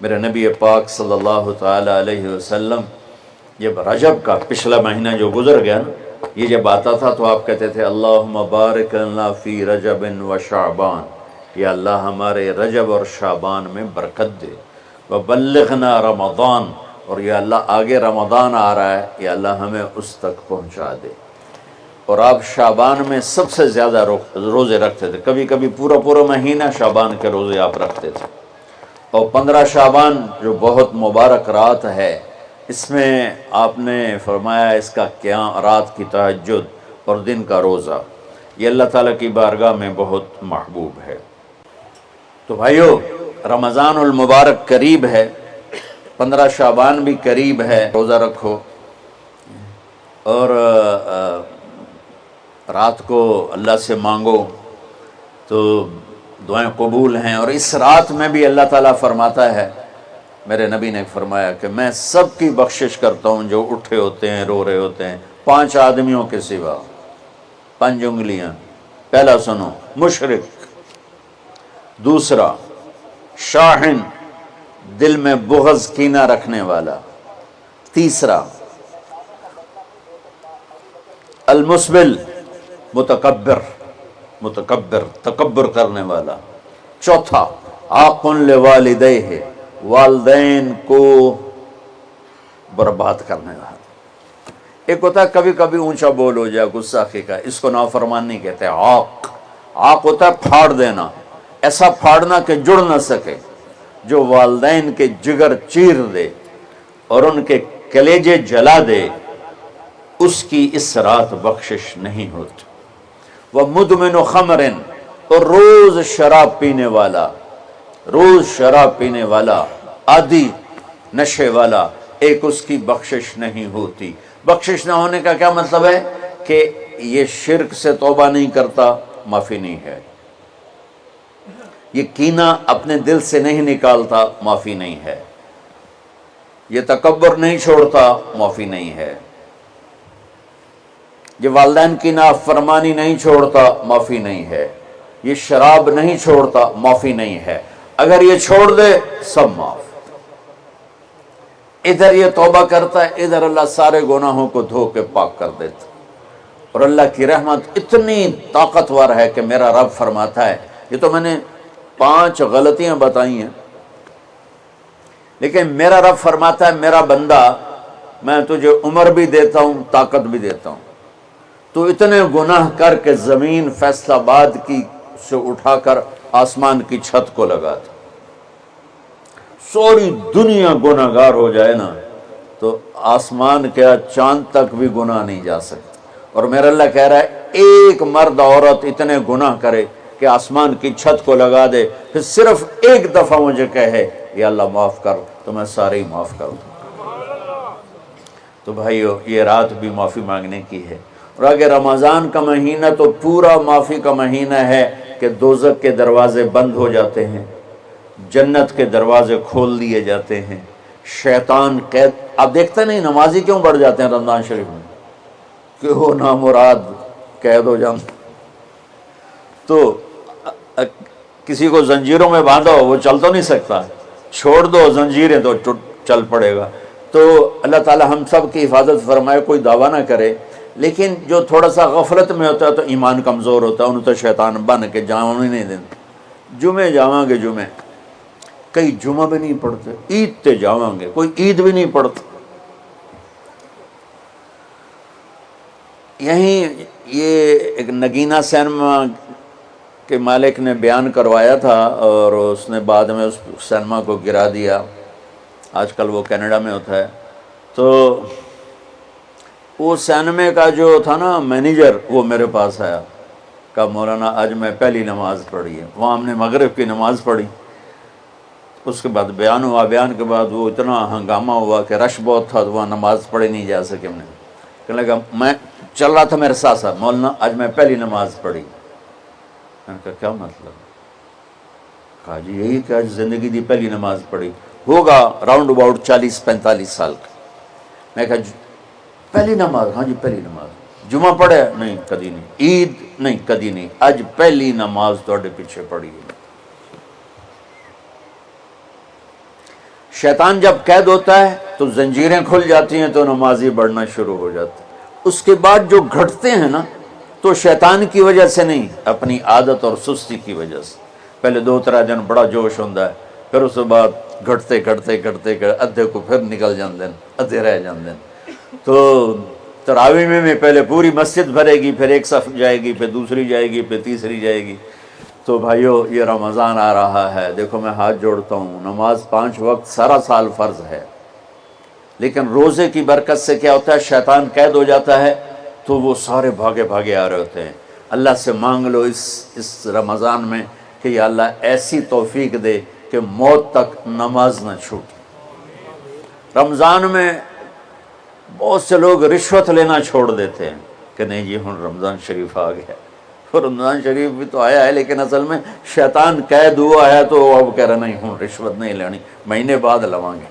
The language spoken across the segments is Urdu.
میرے نبی پاک صلی اللہ تعالیٰ علیہ وسلم جب رجب کا پچھلا مہینہ جو گزر گیا نا، یہ جب آتا تھا تو آپ کہتے تھے اللہم بارک لنا فی رجب و شعبان، یا اللہ ہمارے رجب اور شعبان میں برکت دے، وبلغنا رمضان، اور یا اللہ آگے رمضان آ رہا ہے، یا اللہ ہمیں اس تک پہنچا دے۔ اور آپ شعبان میں سب سے زیادہ روزے رکھتے تھے، کبھی کبھی پورا مہینہ شعبان کے روزے آپ رکھتے تھے۔ اور 15 شعبان جو بہت مبارک رات ہے، اس میں آپ نے فرمایا اس کا قیام، رات کی تہجد اور دن کا روزہ، یہ اللہ تعالیٰ کی بارگاہ میں بہت محبوب ہے۔ تو بھائیو، رمضان المبارک قریب ہے، 15 شعبان بھی قریب ہے، روزہ رکھو اور رات کو اللہ سے مانگو تو دعائیں قبول ہیں۔ اور اس رات میں بھی اللہ تعالیٰ فرماتا ہے، میرے نبی نے فرمایا کہ میں سب کی بخشش کرتا ہوں جو اٹھے ہوتے ہیں، رو رہے ہوتے ہیں، 5 آدمیوں کے سوا، 5 انگلیاں۔ پہلا سنو، مشرک، دوسرا شاحن، دل میں بغض کینہ رکھنے والا، تیسرا المسبل، متکبر تکبر کرنے والا، چوتھا عاق لوالدیہ، والدین کو برباد کرنے والا۔ ایک ہوتا ہے کبھی کبھی اونچا بول ہو جائے، گستاخی کا، اس کو نافرمانی کہتے ہیں۔ عاق ہوتا ہے پھاڑ دینا، ایسا پھاڑنا کہ جڑ نہ سکے، جو والدین کے جگر چیر دے اور ان کے کلیجے جلا دے، اس کی اس رات بخشش نہیں ہوتی۔ وہ مدمن خمر، اور روز شراب پینے والا، عادی نشے والا، ایک اس کی بخشش نہیں ہوتی۔ بخشش نہ ہونے کا کیا مطلب ہے؟ کہ یہ شرک سے توبہ نہیں کرتا، معافی نہیں ہے، یہ کینہ اپنے دل سے نہیں نکالتا، معافی نہیں ہے، یہ تکبر نہیں چھوڑتا، معافی نہیں ہے، یہ والدین کی نافرمانی نہیں چھوڑتا، معافی نہیں ہے، یہ شراب نہیں چھوڑتا، معافی نہیں ہے۔ اگر یہ چھوڑ دے سب معاف۔ ادھر یہ توبہ کرتا ہے، ادھر اللہ سارے گناہوں کو دھو کے پاک کر دیتا۔ اور اللہ کی رحمت اتنی طاقتور ہے کہ میرا رب فرماتا ہے، یہ تو میں نے 5 غلطیاں بتائی ہیں، لیکن میرا رب فرماتا ہے میرا بندہ، میں تجھے عمر بھی دیتا ہوں، طاقت بھی دیتا ہوں، تو اتنے گناہ کر کے زمین فیصل آباد کی سے اٹھا کر آسمان کی چھت کو لگا دے، سوری دنیا گناہ گار ہو جائے نا تو آسمان کیا چاند تک بھی گناہ نہیں جا سکتا۔ اور میرا اللہ کہہ رہا ہے ایک مرد عورت اتنے گناہ کرے کہ آسمان کی چھت کو لگا دے، پھر صرف ایک دفعہ مجھے کہے یا اللہ معاف کر، تو میں سارے ہی معاف کر دوں۔ تو بھائیو، یہ رات بھی معافی مانگنے کی ہے۔ اور اگر رمضان کا مہینہ تو پورا معافی کا مہینہ ہے کہ دوزخ کے دروازے بند ہو جاتے ہیں، جنت کے دروازے کھول دیے جاتے ہیں، شیطان قید، آپ دیکھتے نہیں نمازی کیوں بڑھ جاتے ہیں رمضان شریف میں؟ کہ وہ نامراد قید ہو جاتے، تو کسی کو زنجیروں میں باندھو وہ چل تو نہیں سکتا، چھوڑ دو زنجیریں تو چل پڑے گا۔ تو اللہ تعالی ہم سب کی حفاظت فرمائے، کوئی دعویٰ نہ کرے، لیکن جو تھوڑا سا غفلت میں ہوتا ہے تو ایمان کمزور ہوتا ہے، انہوں تو شیطان بن کے جاؤں ہی نہیں دیتے۔ جمعے جاواں گے، جمعے کئی جمعہ بھی نہیں پڑھتے، عید تے جاواں گے، کوئی عید بھی نہیں پڑھتا۔ یہیں یہ ایک نگینہ سینما کے مالک نے بیان کروایا تھا اور اس نے بعد میں اس سینما کو گرا دیا، آج کل وہ کینیڈا میں ہوتا ہے۔ تو وہ سینمے کا جو تھا نا مینیجر، وہ میرے پاس آیا، کہا مولانا آج میں پہلی نماز پڑھی ہے۔ وہاں ہم نے مغرب کی نماز پڑھی، اس کے بعد بیان ہوا، بیان کے بعد وہ اتنا ہنگامہ ہوا کہ رش بہت تھا، تو وہاں نماز پڑھی نہیں جا سکے۔ ہم نے کہنے لگا، میں چل رہا تھا میرے ساتھ ساتھ، مولانا آج میں پہلی نماز پڑھی۔ میں نے کہا کیا مطلب؟ کہا جی یہی کہ آج زندگی دی پہلی نماز پڑھی، ہوگا راؤنڈ اباؤٹ 40-45 سال کا۔ میں کہا پہلی نماز؟ ہاں جی پہلی نماز۔ جمعہ پڑھے؟ نہیں کدی نہیں۔ عید؟ نہیں کدی نہیں۔ اج پہلی نماز تواڈے پیچھے پڑھی ہے۔ شیطان جب قید ہوتا ہے تو زنجیریں کھل جاتی ہیں تو نمازی بڑھنا شروع ہو جاتا ہے۔ اس کے بعد جو گھٹتے ہیں نا تو شیطان کی وجہ سے نہیں، اپنی عادت اور سستی کی وجہ سے۔ پہلے 2-3 دن بڑا جوش ہوتا ہے، پھر اس کے بعد گھٹتے ادھے کو پھر نکل جاندے ہیں، ادھے رہ جاندے ہیں۔ تو تراویح میں پہلے پوری مسجد بھرے گی، پھر ایک صف جائے گی، پھر دوسری جائے گی، پھر تیسری جائے گی۔ تو بھائیو یہ رمضان آ رہا ہے، دیکھو میں ہاتھ جوڑتا ہوں، نماز 5 وقت سارا سال فرض ہے، لیکن روزے کی برکت سے کیا ہوتا ہے، شیطان قید ہو جاتا ہے تو وہ سارے بھاگے آ رہے ہوتے ہیں۔ اللہ سے مانگ لو اس رمضان میں کہ یا اللہ ایسی توفیق دے کہ موت تک نماز نہ چھوٹے۔ رمضان میں بہت سے لوگ رشوت لینا چھوڑ دیتے ہیں کہ نہیں جی ہن رمضان شریف آ گیا، رمضان شریف بھی تو آیا ہے، لیکن اصل میں شیطان قید ہوا ہے تو اب کہہ رہا نہیں ہوں رشوت نہیں لینی، مہینے بعد لواں گے۔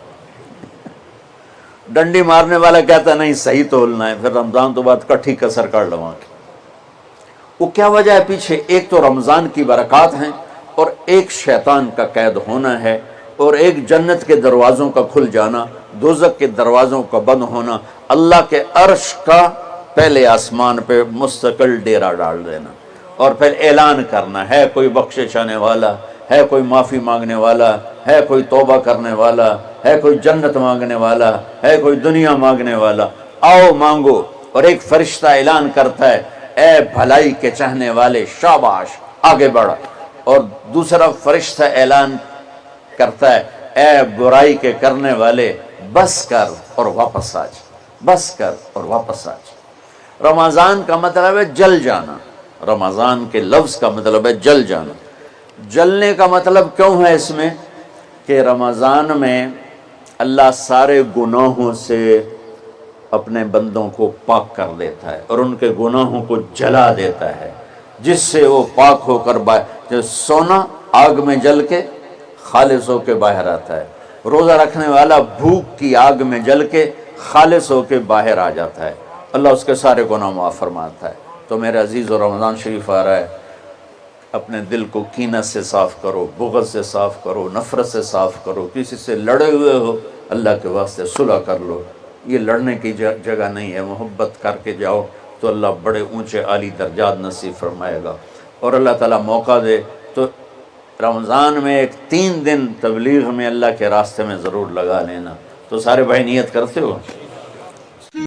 ڈنڈی مارنے والا کہتا ہے نہیں صحیح تولنا ہے، پھر رمضان تو بعد کٹھی کسر کر لواں گے۔ وہ کیا وجہ ہے پیچھے؟ ایک تو رمضان کی برکات ہیں، اور ایک شیطان کا قید ہونا ہے، اور ایک جنت کے دروازوں کا کھل جانا، دوزخ کے دروازوں کا بند ہونا، اللہ کے عرش کا پہلے آسمان پہ مستقل ڈیرا ڈال دینا، اور پھر اعلان کرنا ہے کوئی بخشش آنے والا ہے، کوئی معافی مانگنے والا ہے، کوئی توبہ کرنے والا ہے، کوئی جنت مانگنے والا ہے، کوئی دنیا مانگنے والا، آؤ مانگو۔ اور ایک فرشتہ اعلان کرتا ہے اے بھلائی کے چاہنے والے شاباش آگے بڑھ، اور دوسرا فرشتہ اعلان کرتا ہے اے برائی کے کرنے والے بس کر اور واپس آ جا، بس کر اور واپس آ جا۔ رمضان کا مطلب ہے جل جانا، رمضان کے لفظ کا مطلب ہے جل جانا۔ جلنے کا مطلب کیوں ہے اس میں کہ رمضان میں اللہ سارے گناہوں سے اپنے بندوں کو پاک کر دیتا ہے اور ان کے گناہوں کو جلا دیتا ہے، جس سے وہ پاک ہو کر جیسے سونا آگ میں جل کے خالص ہو کے باہر آتا ہے، روزہ رکھنے والا بھوک کی آگ میں جل کے خالص ہو کے باہر آ جاتا ہے، اللہ اس کے سارے گناہ معاف فرماتا ہے۔ تو میرے عزیز و رمضان شریف آ رہا ہے، اپنے دل کو کینہ سے صاف کرو، بغض سے صاف کرو، نفرت سے صاف کرو، کسی سے لڑے ہوئے ہو اللہ کے واسطے صلح کر لو، یہ لڑنے کی جگہ نہیں ہے، محبت کر کے جاؤ تو اللہ بڑے اونچے عالی درجات نصیب فرمائے گا۔ اور اللہ تعالیٰ موقع دے تو رمضان میں ایک 3 دن تبلیغ میں اللہ کے راستے میں ضرور لگا لینا۔ تو سارے بھائی نیت کرتے ہو؟